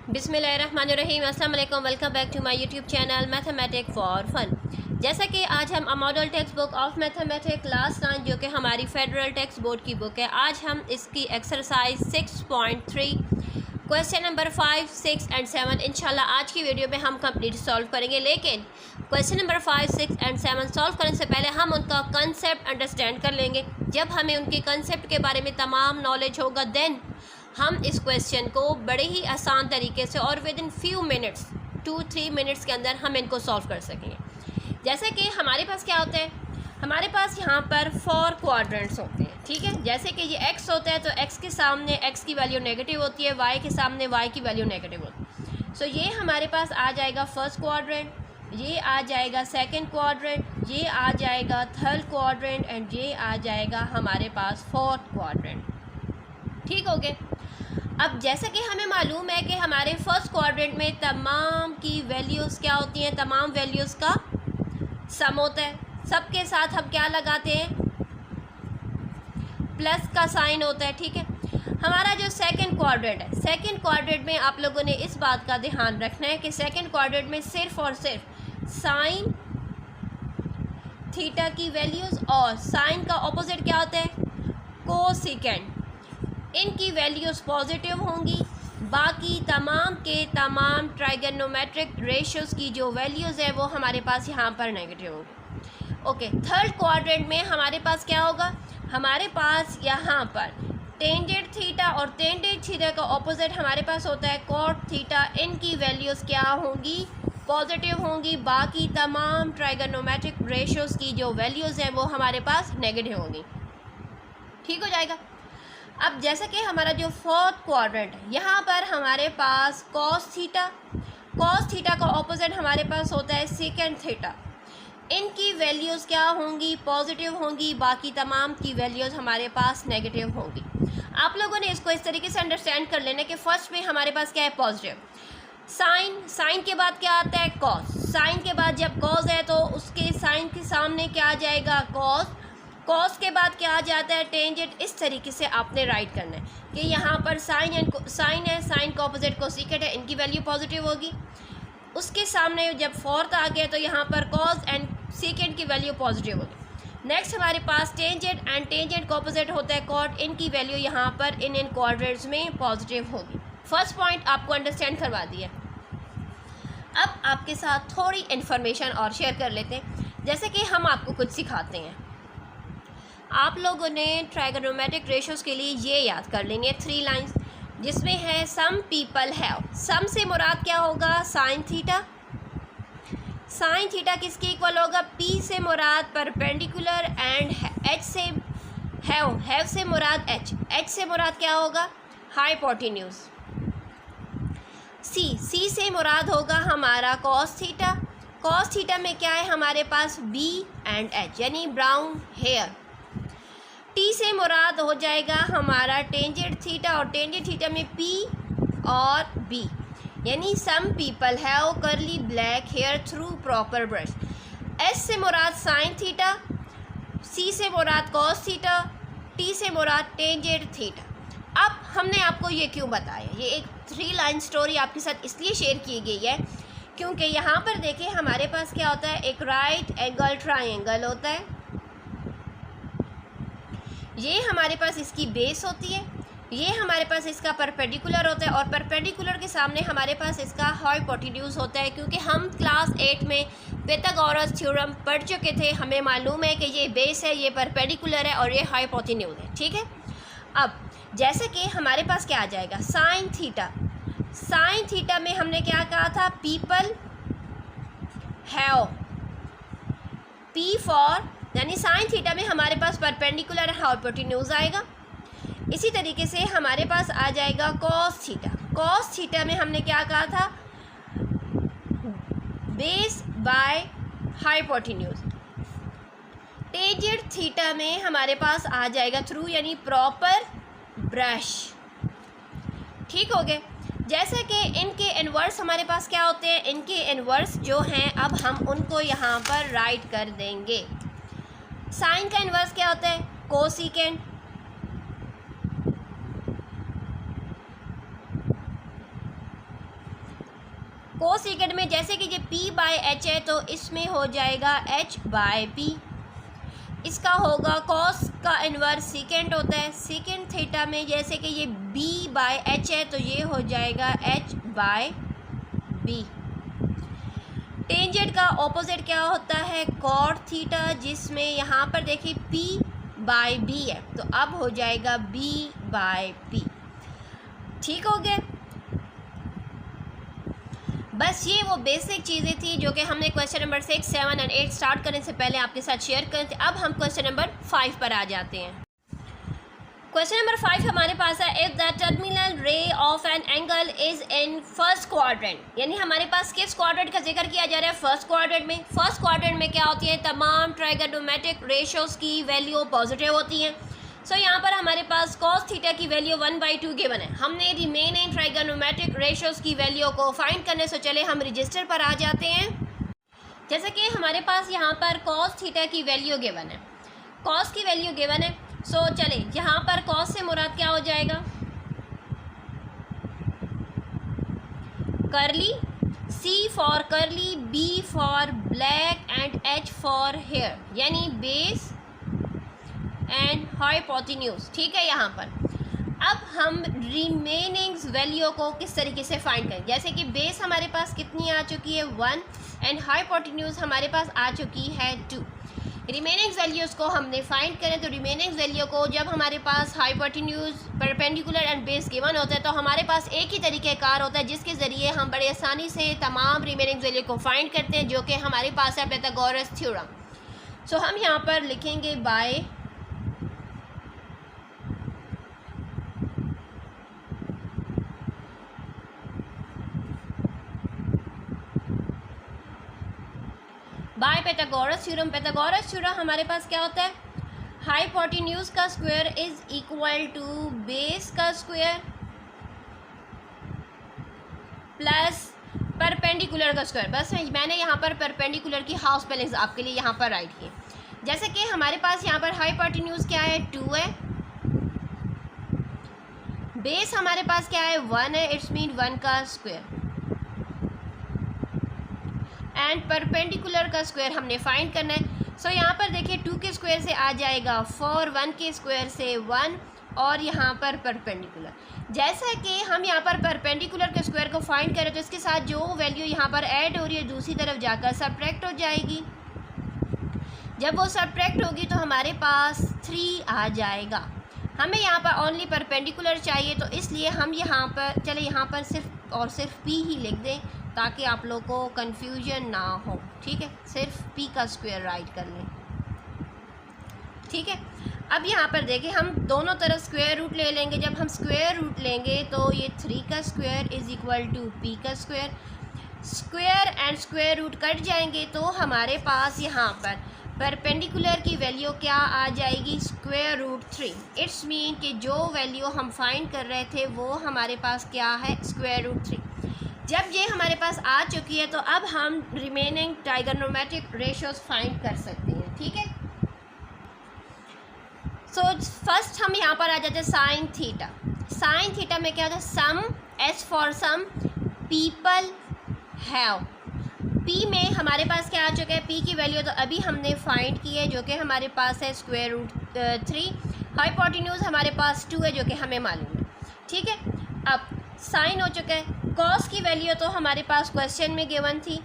बिस्मिल्लाहिर्रहमानिर्रहीम। अस्सलाम वालेकुम। Welcome back to my YouTube channel mathematic for fun. जैसा कि आज हम model text book of mathematics class 9 जो कि हमारी फेडरल टेक्स्ट बोर्ड की बुक है, आज हम इसकी एक्सरसाइज 6.3 क्वेश्चन नंबर 5, 6 एंड 7 इंशाल्लाह आज की वीडियो में हम कंप्लीट सॉल्व करेंगे। लेकिन क्वेश्चन नंबर 5, 6 एंड 7 सॉल्व करने से पहले हम उनका कंसेप्ट अंडरस्टैंड कर लेंगे। जब हमें उनके कंसेप्ट के बारे में तमाम नॉलेज होगा देन हम इस क्वेश्चन को बड़े ही आसान तरीके से और with in few minutes 2-3 minutes के अंदर हम इनको सॉल्व कर सकेंगे। जैसे कि हमारे पास क्या होता है, हमारे पास यहाँ पर 4 क्वाड्रेंट्स होते हैं, ठीक है। जैसे कि ये x होता है तो x के सामने x की वैल्यू नेगेटिव होती है, y के सामने y की वैल्यू नेगेटिव होती है। सो ये हमारे पास आ जाएगा फर्स्ट क्वाड्रेंट, ये आ जाएगा सेकंड क्वाड्रेंट, ये आ जाएगा थर्ड क्वाड्रेंट एंड ये आ जाएगा हमारे पास फोर्थ क्वाड्रेंट। ठीक हो गए। अब जैसा कि हमें मालूम है कि हमारे फर्स्ट क्वाड्रेंट में तमाम की वैल्यूज़ क्या होती हैं, तमाम वैल्यूज़ का सम होता है। सबके साथ हम क्या लगाते हैं, प्लस का साइन होता है, ठीक है। हमारा जो सेकंड क्वाड्रेंट है, सेकंड क्वाड्रेंट में आप लोगों ने इस बात का ध्यान रखना है कि सेकंड क्वाड्रेंट में सिर्फ और सिर्फ साइन थीटा की वैल्यूज़ और साइन का ऑपोजिट क्या होता है, कोसेकेंट, इनकी वैल्यूज़ पॉजिटिव होंगी। बाकी तमाम के तमाम ट्राइगोनोमेट्रिक रेशियोज़ की जो वैल्यूज़ है वो हमारे पास यहाँ पर नेगेटिव होंगी। ओके, थर्ड क्वाड्रेंट में हमारे पास क्या होगा, हमारे पास यहाँ पर टेंजेंट थीटा और टेंजेंट थीटा का ऑपोजिट हमारे पास होता है कॉट थीटा, इनकी वैल्यूज़ क्या होंगी, पॉजिटिव होंगी। बाकी तमाम ट्राइगोनोमेट्रिक रेशियोज़ की जो वैल्यूज़ हैं वो हमारे पास नेगेटिव होंगी। ठीक हो जाएगा। अब जैसे कि हमारा जो फोर्थ क्वाड्रेंट है, यहाँ पर हमारे पास कॉस थीटा का ऑपोजिट हमारे पास होता है सेकेंड थीटा, इनकी वैल्यूज़ क्या होंगी, पॉजिटिव होंगी। बाकी तमाम की वैल्यूज़ हमारे पास नेगेटिव होंगी। आप लोगों ने इसको इस तरीके से अंडरस्टैंड कर लेना कि फर्स्ट में हमारे पास क्या है, पॉजिटिव साइन के बाद क्या आता है, कॉस। साइन के बाद जब कॉस है तो उसके साइन के सामने क्या आ जाएगा, कॉस के बाद क्या आ जाता है, टेंजेंट। इस तरीके से आपने राइट करना है कि यहाँ पर साइन है, साइन का ऑपोजिट कोसेकेंट है, इनकी वैल्यू पॉजिटिव होगी। उसके सामने जब फोर्थ आ गया तो यहाँ पर कॉस एंड सेकेंड की वैल्यू पॉजिटिव होगी। नेक्स्ट हमारे पास टेंजेंट एंड टेंजेंट का ऑपोजिट होता है कॉट, इनकी वैल्यू यहाँ पर इन क्वाड्रेंट्स में पॉजिटिव होगी। फर्स्ट पॉइंट आपको अंडरस्टैंड करवा दिया। अब आपके साथ थोड़ी इन्फॉर्मेशन और शेयर कर लेते हैं। जैसे कि हम आपको कुछ सिखाते हैं, आप लोगों ने ट्राइगोनोमेट्रिक रेशियोज़ के लिए ये याद कर लेंगे 3 लाइंस, जिसमें है सम पीपल हैव। सम से मुराद क्या होगा, साइन थीटा। साइन थीटा किसके इक्वल होगा, पी से मुराद परपेंडिकुलर एंड एच से हैव से मुराद एच से मुराद क्या होगा, हाइपोटेन्यूज। सी से मुराद होगा हमारा कॉस थीटा में क्या है हमारे पास, बी एंड एच यानी ब्राउन हेयर। टी से मुराद हो जाएगा हमारा टेंजेंट थीटा और टेंजेंट थीटा में पी और बी यानी some people have curly black hair through proper brush. S से मुराद साइन थीटा, सी से मुराद कॉस थीटा, टी से मुराद टेंजेंट थीटा। अब हमने आपको ये क्यों बताया, ये एक 3 लाइन स्टोरी आपके साथ इसलिए शेयर की गई है क्योंकि यहाँ पर देखिए हमारे पास क्या होता है, एक राइट एंगल ट्राइंगल होता है, ये हमारे पास इसकी बेस होती है, ये हमारे पास इसका परपेंडिकुलर होता है और परपेंडिकुलर के सामने हमारे पास इसका हाइपोटेन्यूज होता है। क्योंकि हम क्लास 8 में पाइथागोरस थ्योरम पढ़ चुके थे, हमें मालूम है कि ये बेस है, ये परपेंडिकुलर है और ये हाइपोटेन्यूज है, ठीक है। अब जैसे कि हमारे पास क्या आ जाएगा, साइन थीटा में हमने क्या कहा था, पीपल हैव, पी फॉर यानी साइन थीटा में हमारे पास परपेंडिकुलर हाइपोटेन्यूज आएगा। इसी तरीके से हमारे पास आ जाएगा कॉस थीटा में हमने क्या कहा था, base by hypotenuse. Tangent theta में हमारे पास आ जाएगा थ्रू यानी प्रॉपर ब्रश। ठीक हो गए। जैसे कि इनके इन्वर्स हमारे पास क्या होते हैं, इनके इन्वर्स जो हैं अब हम उनको यहाँ पर राइट कर देंगे। साइन का इन्वर्स क्या होता है, कोसेकेंट। कोसेकेंड में जैसे कि ये p बाय h है तो इसमें हो जाएगा h बाय p। इसका होगा कॉस का इन्वर्स सेकेंड होता है। सेकेंड थीटा में जैसे कि ये b बाय h है तो ये हो जाएगा h बाय b। टेंजेंट का ऑपोजिट क्या होता है? कॉट थीटा, जिसमें यहाँ पर देखिए p बाय b है तो अब हो जाएगा b बाय p। ठीक हो गया। बस ये वो बेसिक चीज़ें थी जो कि हमने क्वेश्चन नंबर 6, 7 और 8 स्टार्ट करने से पहले आपके साथ शेयर करें थे। अब हम क्वेश्चन नंबर 5 पर आ जाते हैं। क्वेश्चन नंबर 5 हमारे पास है, if the terminal ray of an angle is in first quadrant, यानी हमारे पास किस क्वाड्रेंट का जिक्र किया जा रहा है? फर्स्ट क्वाड्रेंट में। फर्स्ट क्वाड्रेंट में क्या होती है? तमाम ट्राइगोनोमेट्रिक रेशियोज़ की वैल्यू पॉजिटिव होती हैं। सो यहाँ पर हमारे पास cos थीटा की वैल्यू 1/2 गिवन है। हमने रिमेनिंग ट्राइगोनोमेट्रिक रेशियोज़ की वैल्यू को फाइंड करने से चले हम रजिस्टर पर आ जाते हैं। जैसे कि हमारे पास यहाँ पर cos थीटा की वैल्यू गिवन है, cos की वैल्यू गिवन है। सो चले यहाँ पर cos से मुराद क्या हो जाएगा? Curly, C for curly, B for black and H for hair, यानी बेस एंड हाइपोटेन्यूज। ठीक है। यहाँ पर अब हम रिमेनिंग वैल्यू को किस तरीके से फाइंड करें? जैसे कि बेस हमारे पास कितनी आ चुकी है? 1 एंड हाइपोटेन्यूज हमारे पास आ चुकी है 2। रिमेनिंग वैल्यूज़ को हमने फाइंड करें तो रिमेनिंग वैल्यू को जब हमारे पास hypotenuse, perpendicular and base given होता है तो हमारे पास एक ही तरीक़ेकार होता है जिसके ज़रिए हम बड़े आसानी से तमाम रिमेनिंग वैल्यू को फाइंड करते हैं, जो कि हमारे पास है पाइथागोरस थ्योरम। सो हम यहाँ पर लिखेंगे by Pythagoras theorem. Pythagoras theorem हमारे पास क्या होता है? हाइपोटेन्यूज का square is equal to base का स्क्वायर प्लस परपेंडिकुलर का स्क्वायर। बस मैंने यहाँ पर परपेंडिकुलर की हाफ स्पेलिंग्स आपके लिए यहाँ पर राइट की। जैसे कि हमारे पास यहाँ पर हाइपोटेन्यूज क्या है? 2 है। बेस हमारे पास क्या है? 1 है। इट्स मीन 1 का स्क्वायर एंड परपेंडिकुलर का स्क्वायर हमने फाइंड करना है। सो यहाँ पर देखिए 2 के स्क्वायर से आ जाएगा 4, 1 के स्क्वायर से 1 और यहाँ पर परपेंडिकुलर। जैसा कि हम यहाँ पर परपेंडिकुलर के स्क्वायर को फाइंड करें तो इसके साथ जो वैल्यू यहाँ पर ऐड हो रही है दूसरी तरफ जाकर सब्ट्रैक्ट हो जाएगी। जब वो सब्ट्रैक्ट होगी तो हमारे पास 3 आ जाएगा। हमें यहाँ पर ओनली परपेंडिकुलर चाहिए तो इसलिए हम यहाँ पर चले यहाँ पर सिर्फ और सिर्फ p ही लिख दें ताकि आप लोग को कन्फ्यूजन ना हो। ठीक है, सिर्फ p का स्क्वायर राइट कर लें। ठीक है। अब यहाँ पर देखिए हम दोनों तरफ स्क्वायर रूट ले लेंगे। जब हम स्क्वायर रूट लेंगे तो ये 3 का square is equal to p का square. Square and square root cut जाएंगे तो हमारे पास यहाँ पर परपेंडिकुलर की वैल्यू क्या आ जाएगी? Square root 3। इट्स मीन कि जो वैल्यू हम फाइंड कर रहे थे वो हमारे पास क्या है? Square root 3। जब ये हमारे पास आ चुकी है तो अब हम रिमेनिंग ट्राइगोनोमेट्रिक रेशियोज फाइंड कर सकते हैं। ठीक है। सो फर्स्ट हम यहाँ पर आ जाते हैं साइन थीटा। साइन थीटा में क्या होता है? Some, S for some, people have. P में हमारे पास क्या आ चुका है? पी की वैल्यू तो अभी हमने फाइंड की है जो कि हमारे पास है स्क्वायर रूट 3। हाइपोटेन्यूज हमारे पास 2 है जो कि हमें मालूम है। ठीक है। अब साइन हो चुका है। कॉस की वैल्यू तो हमारे पास क्वेश्चन में गिवन थी।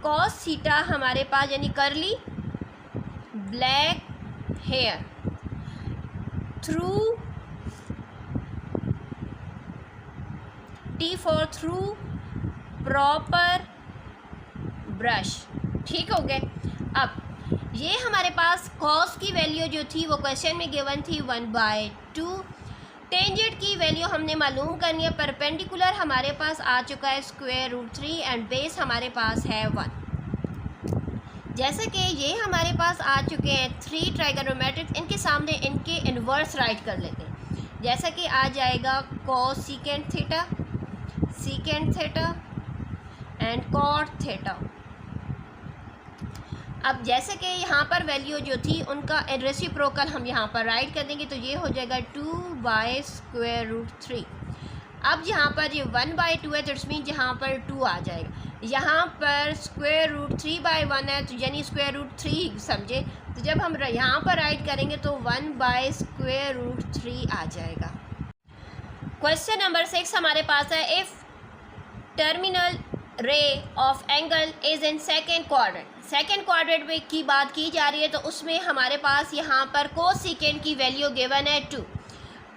कॉस थीटा हमारे पास यानी curly black hair through, T for through, proper brush. ठीक हो गए। अब ये हमारे पास कॉस की वैल्यू जो थी वो क्वेश्चन में गिवन थी 1/2। टेंजेंट की वैल्यू हमने मालूम करनी है। परपेंडिकुलर हमारे पास आ चुका है स्क्वायर रूट 3 एंड बेस हमारे पास है 1। जैसे कि ये हमारे पास आ चुके हैं 3 ट्राइगोनोमेट्रिक, इनके सामने इनके इन्वर्स राइट कर लेते हैं। जैसा कि आ जाएगा cosecant theta, secant theta and cot theta. अब जैसे कि यहाँ पर वैल्यू जो थी उनका रेसिप्रोकल हम यहाँ पर राइट कर देंगे तो ये हो जाएगा 2/√3। अब यहाँ पर ये 1/2 है तो इट्स मीन यहाँ पर 2 आ जाएगा। यहाँ पर स्क्वायर रूट 3/1 है, तो यानी स्क्वायर रूट 3 समझे। तो जब हम यहाँ पर राइट करेंगे तो 1/√3 आ जाएगा। क्वेश्चन नंबर 6 हमारे पास है, if terminal ray of angle is in second quadrant. Second quadrant में की बात की जा रही है, तो उसमें हमारे पास यहाँ पर कोसिकेंट की वैल्यू गिवन है 2।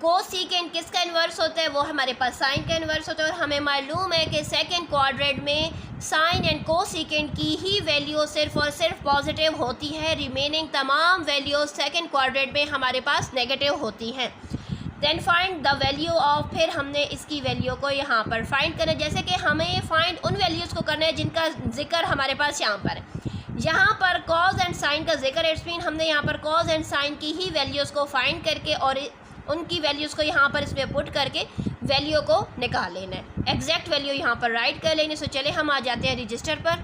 कोसिकेंट किसका इन्वर्स होता है? वो हमारे पास साइन का इन्वर्स होता है, और हमें मालूम है कि सेकेंड क्वाड्रेंट में साइन एंड कोसिकेंट की ही वैल्यू सिर्फ और सिर्फ पॉजिटिव होती है, रिमेनिंग तमाम वैल्यूज सेकेंड क्वाड्रेंट में हमारे पास नेगेटिव होती हैं। Then find the value of, फिर हमने इसकी वैल्यू को यहाँ पर फाइंड करना है। जैसे कि हमें फाइंड उन वैल्यूज़ को करना है जिनका जिक्र हमारे पास यहाँ पर है। यहाँ पर कॉज एंड साइन का जिक्र, इट्स मीन हमने यहाँ पर कॉज एंड साइन की ही वैल्यूज़ को फाइंड करके और उनकी वैल्यूज़ को यहाँ पर इसमें पुट करके वैल्यू को निकाल लेना है, एग्जैक्ट वैल्यू यहाँ पर राइट कर लेंगे। सो चले हम आ जाते हैं रजिस्टर पर।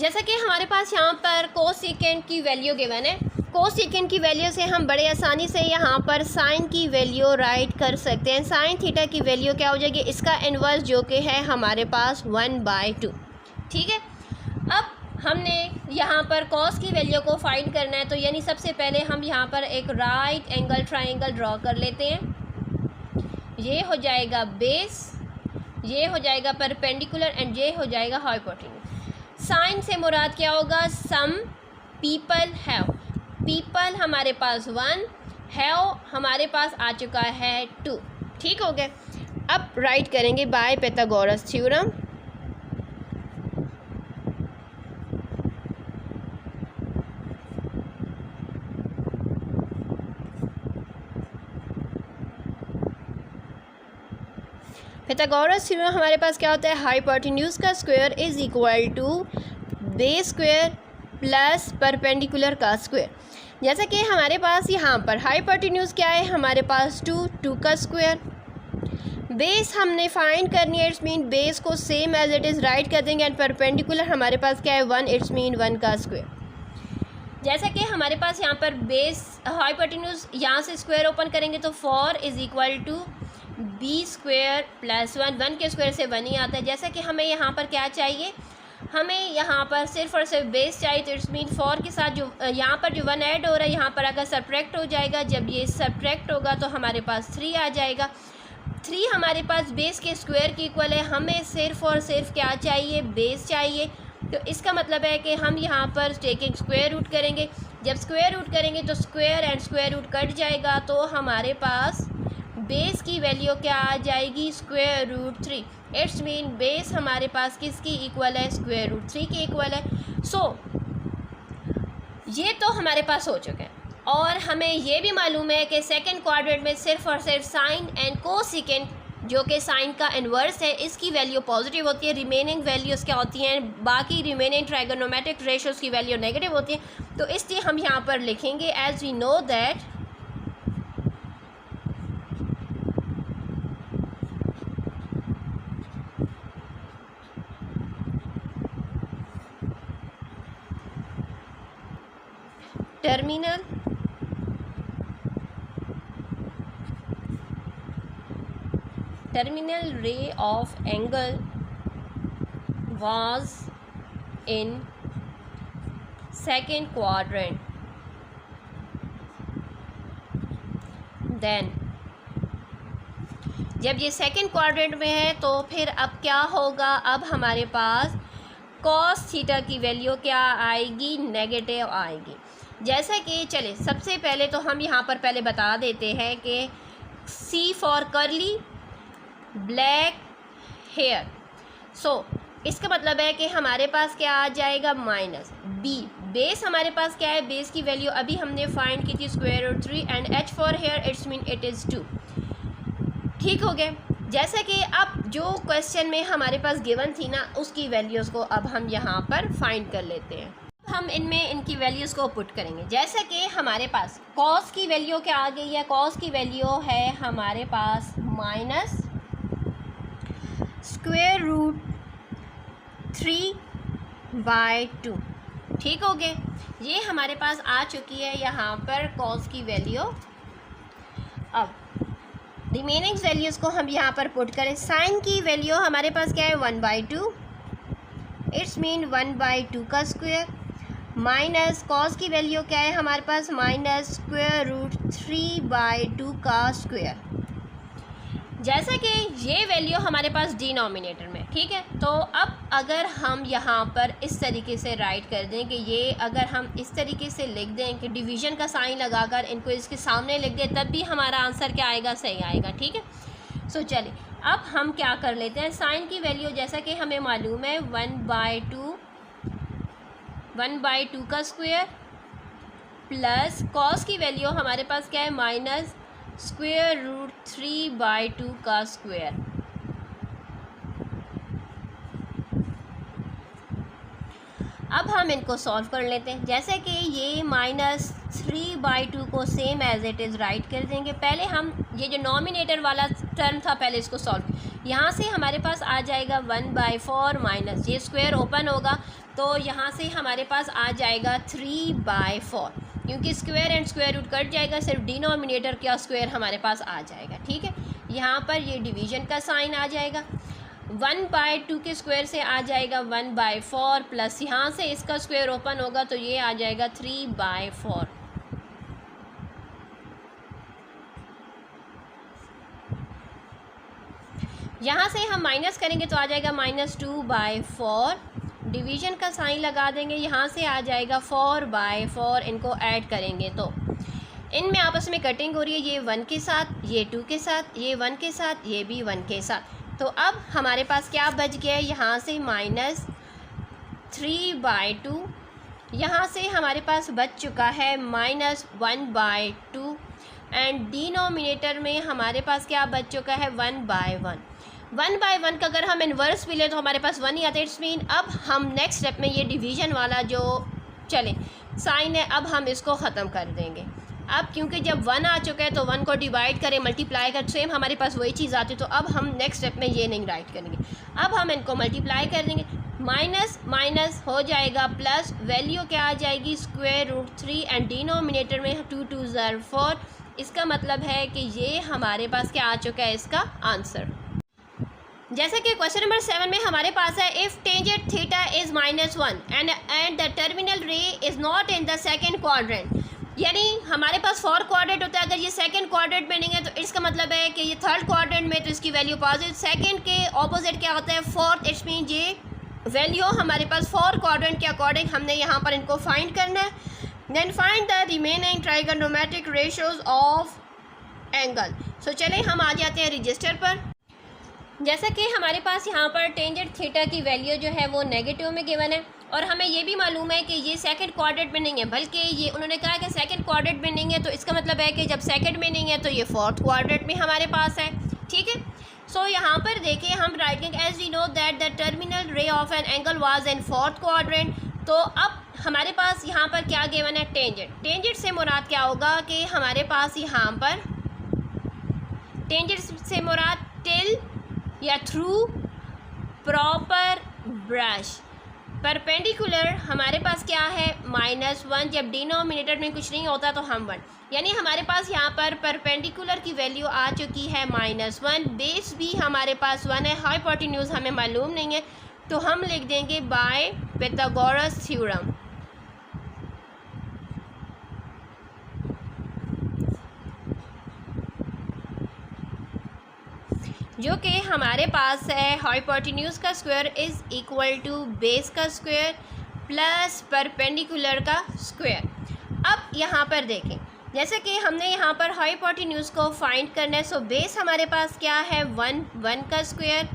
जैसा कि हमारे पास यहाँ पर कोसिकेंट की वैल्यू गिवन है, कोसिकेंट की वैल्यू से हम बड़े आसानी से यहाँ पर साइन की वैल्यू राइट कर सकते हैं। साइन थीटा की वैल्यू क्या हो जाएगी? इसका इन्वर्स जो कि है हमारे पास 1/2। ठीक है, अब हमने यहाँ पर कॉस की वैल्यू को फाइंड करना है, तो यानी सबसे पहले हम यहाँ पर एक राइट एंगल ट्राइंगल ड्रॉ कर लेते हैं। ये हो जाएगा बेस, ये हो जाएगा परपेंडिकुलर एंड ये हो जाएगा हाइपोटेन्यूज। साइन से मुराद क्या होगा? सम पीपल हैव, पीपल हमारे पास 1, हैव हमारे पास आ चुका है 2। ठीक हो गया। अब राइट करेंगे by Pythagoras theorem. Pythagoras theorem हमारे पास क्या होता है? हाइपोटेन्यूज का square is equal to base square plus perpendicular का स्क्वायर। जैसा कि हमारे पास यहाँ पर हाइपोटेन्यूज क्या है? हमारे पास 2 का स्क्वायर। बेस हमने फाइंड करनी है, इट्स मीन बेस को same as it is write कर देंगे, एंड परपेंडिकुलर हमारे पास क्या है? 1, इट्स मीन 1 का स्क्वायर। जैसा कि हमारे पास यहाँ पर बेस हाइपोटेन्यूज यहाँ से स्क्वायर ओपन करेंगे तो 4 is equal to B square plus 1, 1 के स्क्वायर से 1 ही आता है। जैसा कि हमें यहाँ पर क्या चाहिए? हमें यहाँ पर सिर्फ और सिर्फ बेस चाहिए, तो इट्स मीन 4 के साथ जो यहाँ पर जो 1 ऐड हो रहा है यहाँ पर अगर सब्ट्रैक्ट हो जाएगा, जब ये सब्ट्रैक्ट होगा तो हमारे पास 3 आ जाएगा। 3 हमारे पास बेस के स्क्वायर की इक्वल है, हमें सिर्फ और सिर्फ क्या चाहिए? बेस चाहिए। तो इसका मतलब है कि हम यहाँ पर टेकिंग स्क्वायर रूट करेंगे। जब स्क्वायर रूट करेंगे तो square and square root cut जाएगा, तो हमारे पास बेस की वैल्यू क्या आ जाएगी? Square root 3। It's mean base हमारे पास किसकी इक्वल है? स्क्वायर रूट 3 की इक्वल है। सो ये तो हमारे पास हो चुका है, और हमें ये भी मालूम है कि सेकंड क्वाड्रेंट में सिर्फ और सिर्फ साइन एंड कोसिकेंट जो कि साइन का इन्वर्स है, इसकी वैल्यू पॉजिटिव होती है। रिमेनिंग वैल्यूज़ क्या होती हैं? बाकी रिमेनिंग ट्राइगोनोमेट्रिक रेशियोज़ की वैल्यू नेगेटिव होती है। तो इसलिए हम यहाँ पर लिखेंगे as we know that terminal ray of angle was in second quadrant, then जब ये सेकंड क्वाड्रेंट में है तो फिर अब क्या होगा? अब हमारे पास कॉस थीटा की वैल्यू क्या आएगी? नेगेटिव आएगी। जैसा कि चले सबसे पहले तो हम यहाँ पर पहले बता देते हैं कि C for curly black hair. So इसका मतलब है कि हमारे पास क्या आ जाएगा? Minus B. बेस हमारे पास क्या है? बेस की वैल्यू अभी हमने फाइंड की थी square root 3, and H for hair it's mean it is 2। ठीक हो गया। जैसा कि अब जो क्वेश्चन में हमारे पास गिवन थी ना, उसकी वैल्यूज़ को अब हम यहाँ पर फाइंड कर लेते हैं। हम इनमें इनकी वैल्यूज़ को पुट करेंगे। जैसा कि हमारे पास कॉस की वैल्यू क्या आ गई है? कॉस की वैल्यू है हमारे पास माइनस स्क्वायर रूट 3/2। ठीक हो गए। ये हमारे पास आ चुकी है यहाँ पर कॉस की वैल्यू। अब रिमेनिंग वैल्यूज़ को हम यहाँ पर पुट करें। साइन की वैल्यू हमारे पास क्या है? 1/2। इट्स मीन 1/2 का स्क्वायर, माइनस कॉस की वैल्यू क्या है हमारे पास, माइनस स्क्वायर रूट 3/2 का स्क्वायर। जैसा कि ये वैल्यू हमारे पास डिनोमिनेटर में, ठीक है। तो अब अगर हम यहाँ पर इस तरीके से राइट कर दें कि ये, अगर हम इस तरीके से लिख दें कि डिवीज़न का साइन लगाकर इनको इसके सामने लिख दें, तब भी हमारा आंसर क्या आएगा, सही आएगा, ठीक है। सो चलिए अब हम क्या कर लेते हैं, साइन की वैल्यू जैसा कि हमें मालूम है 1/2 का स्क्वायर प्लस कॉस की वैल्यू हमारे पास क्या है, माइनस स्क्वायर रूट 3/2 का स्क्वायर। अब हम इनको सॉल्व कर लेते हैं। जैसे कि ये माइनस 3/2 को same as it is write कर देंगे। पहले हम ये जो नॉमिनेटर वाला टर्म था पहले इसको सॉल्व, यहाँ से हमारे पास आ जाएगा 1/4 माइनस ये स्क्वायर ओपन होगा तो यहाँ से हमारे पास आ जाएगा 3/4, क्योंकि square and square root cut जाएगा, सिर्फ डिनोमिनेटर का स्क्वायर हमारे पास आ जाएगा, ठीक है। यहाँ पर ये डिवीज़न का साइन आ जाएगा, 1/2 के स्क्वायर से आ जाएगा 1/4 प्लस यहाँ से इसका स्क्वायर ओपन होगा तो ये आ जाएगा 3/4। यहाँ से हम माइनस करेंगे तो आ जाएगा -2/4, डिवीज़न का साइन लगा देंगे, यहाँ से आ जाएगा 4/4, इनको ऐड करेंगे तो इनमें आपस में कटिंग हो रही है, ये 1 के साथ, ये 2 के साथ, ये 1 के साथ, ये भी 1 के साथ। तो अब हमारे पास क्या बच गया है, यहाँ से -3/2, यहाँ से हमारे पास बच चुका है -1/2 एंड डिनोमिनेटर में हमारे पास क्या बच चुका है 1/1। 1/1 का अगर हम इन्वर्स भी लें तो हमारे पास 1 ही आता है। इट्स मीन अब हम नेक्स्ट स्टेप में ये डिवीज़न वाला जो चले साइन है अब हम इसको ख़त्म कर देंगे। अब क्योंकि जब 1 आ चुका है तो 1 को डिवाइड करें, मल्टीप्लाई कर, सेम हमारे पास वही चीज़ आती है। तो अब हम नेक्स्ट स्टेप में ये नहीं राइट करेंगे, अब हम इनको मल्टीप्लाई कर देंगे, माइनस माइनस हो जाएगा प्लस, वैल्यू क्या आ जाएगी √3 एंड डिनोमिनेटर में 2 2 ज़र 4। इसका मतलब है कि ये हमारे पास क्या आ चुका है इसका आंसर। जैसे कि क्वेश्चन नंबर 7 में हमारे पास है if tangent theta is -1 and the terminal रे is not in the second quadrant, यानी हमारे पास 4 क्वाड्रेंट होता है, अगर ये सेकंड क्वाड्रेंट में नहीं है तो इसका मतलब है कि ये थर्ड क्वाड्रेंट में तो इसकी वैल्यू पॉजिटिव, सेकंड के ऑपोजिट क्या होता है फोर्थ। इट्स मीन ये वैल्यू हमारे पास 4 क्वाड्रेंट के अकॉर्डिंग हमने यहाँ पर इनको फाइंड करना है। Then find the remaining trigonometric ratios of angle. So चले हम आ जाते हैं रजिस्टर पर। जैसा कि हमारे पास यहाँ पर टेंजेंट थीटा की वैल्यू जो है वो नेगेटिव में गिवन है और हमें ये भी मालूम है कि ये सेकंड क्वाड्रेंट में नहीं है, बल्कि ये उन्होंने कहा कि सेकंड क्वाड्रेंट में नहीं है, तो इसका मतलब है कि जब सेकंड में नहीं है तो ये फोर्थ क्वाड्रेंट में हमारे पास है, ठीक है। सो यहाँ पर देखिए हम writing as we know that the terminal ray of an angle was in fourth quadrant. तो अब हमारे पास यहाँ पर क्या गिवन है, टेंजेंट। टेंजेंट से मुराद क्या होगा कि हमारे पास यहाँ पर टेंजेंट से मुराद टिल या थ्रू प्रॉपर ब्रश। परपेंडिकुलर हमारे पास क्या है -1, जब डिनोमिनेटर में कुछ नहीं होता तो हम 1, यानी हमारे पास यहाँ पर परपेंडिकुलर की वैल्यू आ चुकी है -1, बेस भी हमारे पास 1 है, हाइपोटेन्यूज हमें मालूम नहीं है तो हम लिख देंगे बाय पाइथागोरस थ्योरम। जो कि हमारे पास है हाइपोटेन्यूज का square is equal to base का स्क्वायर प्लस परपेंडिकुलर का स्क्वायर। अब यहाँ पर देखें जैसे कि हमने यहाँ पर हाइपोटेन्यूज को फाइंड करना है, सो बेस हमारे पास क्या है 1 का स्क्वायर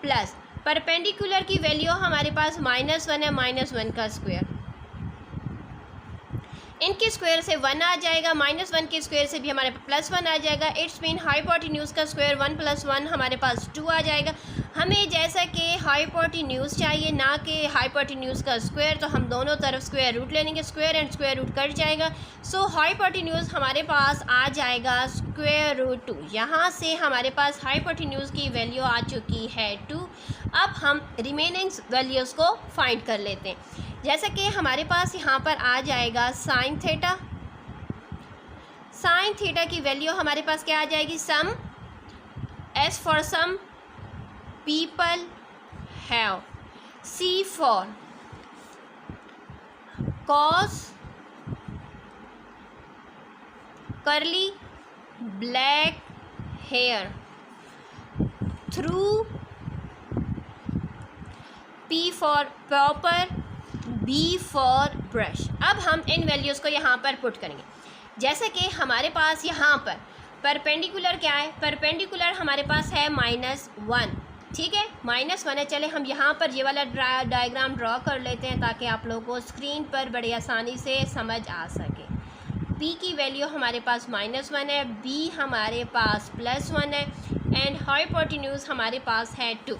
प्लस परपेंडिकुलर की वैल्यू हमारे पास -1 है, -1 का स्क्वायर, इनके स्क्वायर से 1 आ जाएगा, -1 के स्क्वायर से भी हमारे पास +1 आ जाएगा। इट्स मीन हाइपोटेन्यूज का स्क्वायर 1 + 1 हमारे पास 2 आ जाएगा। हमें जैसा कि हाइपोटेन्यूज चाहिए ना कि हाइपोटेन्यूज का स्क्वायर, तो हम दोनों तरफ स्क्वायर रूट ले लेंगे, square and square root cut जाएगा। सो हाइपोटेन्यूज हमारे पास आ जाएगा √2। यहाँ से हमारे पास हाइपोटेन्यूज की वैल्यू आ चुकी है 2। अब हम रिमेनिंग वैल्यूज़ को फाइंड कर लेते हैं। जैसे कि हमारे पास यहाँ पर आ जाएगा साइन थीटा। साइन थीटा की वैल्यू हमारे पास क्या आ जाएगी, some S for some people have. C for cos curly black hair through P for proper, B for brush। अब हम इन वैल्यूज़ को यहाँ पर पुट करेंगे। जैसे कि हमारे पास यहाँ पर परपेंडिकुलर क्या है, परपेंडिकुलर हमारे पास है -1, ठीक है, -1 है। चले हम यहाँ पर ये वाला डायग्राम ड्रॉ कर लेते हैं ताकि आप लोगों को स्क्रीन पर बड़ी आसानी से समझ आ सके। P की वैल्यू हमारे पास -1 है, B हमारे पास +1 है एंड हाइपोटेन्यूज हमारे पास है 2।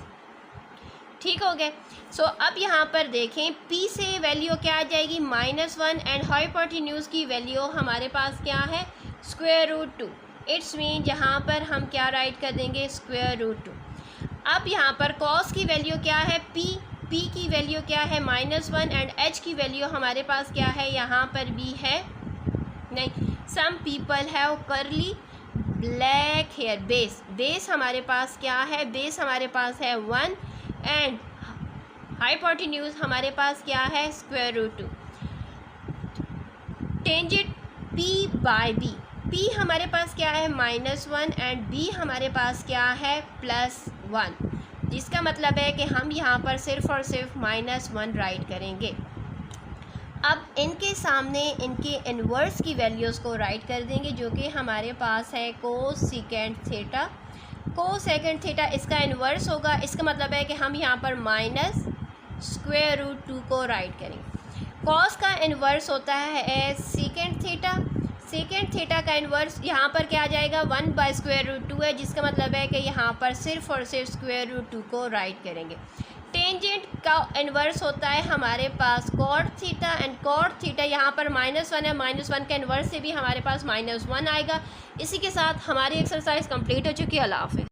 ठीक हो गए। सो अब यहाँ पर देखें P से वैल्यू क्या आ जाएगी -1 एंड हाइपोटेन्यूज की वैल्यू हमारे पास क्या है √2। इट्स मीन यहाँ पर हम क्या राइट कर देंगे √2। अब यहाँ पर cos की वैल्यू क्या है P की वैल्यू क्या है -1 एंड H की वैल्यू हमारे पास क्या है यहाँ पर भी है नहीं। सम पीपल हैव करली ब्लैक हेयर। बेस हमारे पास क्या है, बेस हमारे पास है 1 एंड हाइपोटेन्यूज हमारे पास क्या है √2। टेंजेंट P/B, P हमारे पास क्या है -1 एंड B हमारे पास क्या है +1, जिसका मतलब है कि हम यहाँ पर सिर्फ और सिर्फ -1 राइट करेंगे। अब इनके सामने इनके इन्वर्स की वैल्यूज़ को राइट कर देंगे जो कि हमारे पास है कोसेकेंट थीटा। कोसेकेंट थीटा इसका इन्वर्स होगा, इसका मतलब है कि हम यहाँ पर -√2 को राइट करेंगे। कॉस का इन्वर्स होता है सेकेंट थीटा। सेकेंट थीटा का इन्वर्स यहाँ पर क्या आ जाएगा 1/√2 है, जिसका मतलब है कि यहाँ पर सिर्फ और सिर्फ √2 को राइट करेंगे। टेंजेंट का इन्वर्स होता है हमारे पास cot theta and cot theta यहाँ पर -1 है, -1 का इन्वर्स से भी हमारे पास -1 आएगा। इसी के साथ हमारी एक्सरसाइज कंप्लीट हो चुकी है। अल्लाह हाफ़िज़।